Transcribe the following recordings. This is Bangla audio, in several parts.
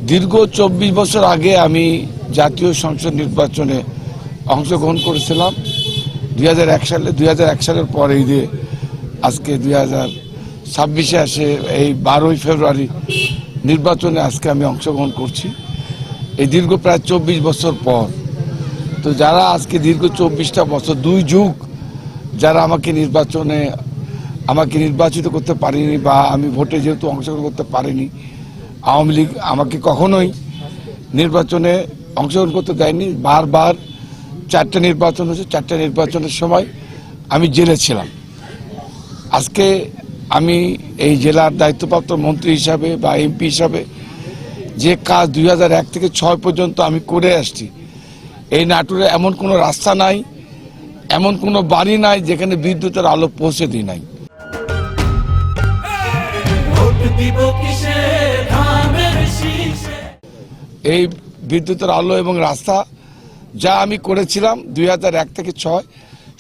দীর্ঘ 24 বছর আগে আমি জাতীয় সংসদ নির্বাচনে অংশগ্রহণ করেছিলাম 2001 সালে। 2001 সালের পরে দিয়ে আজকে 2026-এ আসে এই 12ই ফেব্রুয়ারি নির্বাচনে আজকে আমি অংশগ্রহণ করছি। এই দীর্ঘ প্রায় 24 বছর পর, তো যারা আজকে দীর্ঘ 24টা বছর 2 যুগ যারা আমাকে নির্বাচিত করতে পারেনি বা আমি ভোটে যেহেতু অংশগ্রহণ করতে পারিনি, আওয়ামী লীগ আমাকে কখনোই নির্বাচনে অংশগ্রহণ করতে দেয়নি। বারবার 4টা নির্বাচন হয়েছে, 4টা নির্বাচনের সময় আমি জেলে ছিলাম। আজকে আমি এই জেলার দায়িত্বপ্রাপ্ত মন্ত্রী হিসাবে বা এমপি হিসাবে যে কাজ 2001 থেকে 6 পর্যন্ত আমি করে আসছি, এই নাটোরে এমন কোনো রাস্তা নাই, এমন কোনো বাড়ি নাই যেখানে বিদ্যুতের আলো পৌঁছে দিই নাই। এই বিদ্যুতের আলো এবং রাস্তা যা আমি করেছিলাম 2001 থেকে 6,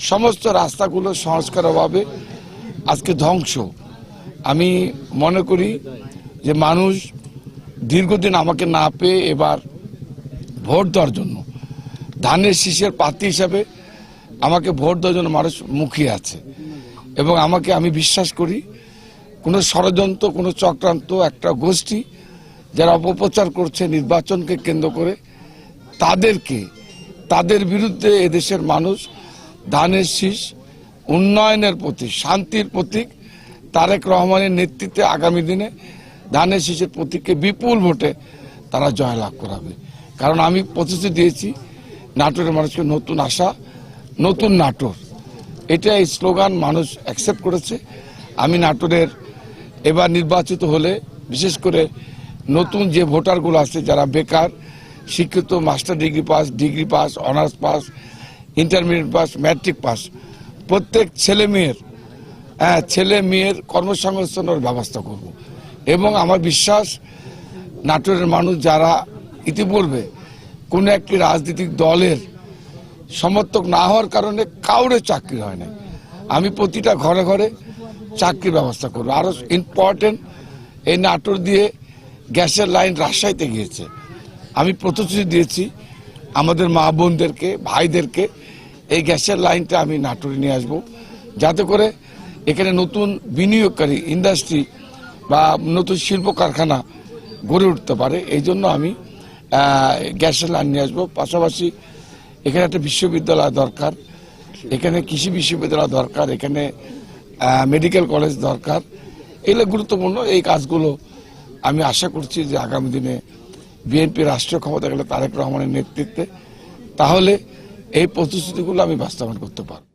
সমস্ত রাস্তাগুলো সংস্কার অভাবে আজকে ধ্বংস। আমি মনে করি যে মানুষ দীর্ঘদিন আমাকে না পেয়ে এবার ভোট দেওয়ার জন্য, ধানের শীষের প্রার্থী হিসাবে আমাকে ভোট দেওয়ার জন্য মানুষ মুখিয়ে আছে। এবং আমি বিশ্বাস করি কোনো ষড়যন্ত্র, কোনো চক্রান্ত, একটা গোষ্ঠী যারা অপপ্রচার করছে নির্বাচনকে কেন্দ্র করে, তাদের বিরুদ্ধে এদেশের মানুষ ধানের শীষ, উন্নয়নের প্রতীক, শান্তির প্রতীক তারেক রহমানের নেতৃত্বে আগামী দিনে ধানের শীষের প্রতীককে বিপুল ভোটে তারা জয়লাভ করাবে। কারণ আমি প্রতিশ্রুতি দিয়েছি নাটোরের মানুষকে নতুন আশা, নতুন নাটোর, এটা এই স্লোগান মানুষ অ্যাকসেপ্ট করেছে। আমি নাটোরের এবার নির্বাচিত হলে বিশেষ করে নতুন যে ভোটারগুলো আছে যারা বেকার, শিক্ষিত, master degree pass, honours pass, intermediate pass, matric pass, প্রত্যেক ছেলে মেয়ের কর্মসংস্থানের ব্যবস্থা করব। এবং আমার বিশ্বাস নাটোরের মানুষ যারা ইতিপূর্বে কোনো একটি রাজনৈতিক দলের সমর্থক না হওয়ার কারণে কাউরে চাকরি হয় না, আমি প্রতিটা ঘরে ঘরে চাকরির ব্যবস্থা করবো। আরো ইম্পর্টেন্ট, এই নাটোর দিয়ে গ্যাসের লাইন রাজশাহীতে গিয়েছে। আমি প্রতিশ্রুতি দিয়েছি আমাদের মা বোনদেরকে, ভাইদেরকে, এই গ্যাসের লাইনটা আমি নাটোরে নিয়ে আসবো, যাতে করে এখানে নতুন বিনিয়োগকারী ইন্ডাস্ট্রি বা নতুন শিল্প কারখানা গড়ে উঠতে পারে। এই জন্য আমি গ্যাসের লাইন নিয়ে আসবো। পাশাপাশি এখানে একটা বিশ্ববিদ্যালয় দরকার, এখানে কৃষি বিশ্ববিদ্যালয় দরকার, এখানে মেডিকেল কলেজ দরকার। এগুলো গুরুত্বপূর্ণ। এই কাজগুলো আমি আশা করছি যে আগামী দিনে বিএনপি রাষ্ট্রীয় ক্ষমতা গেলে তারেক রহমানের নেতৃত্বে, তাহলে এই প্রতিশ্রুতিগুলো আমি বাস্তবায়ন করতে পারব।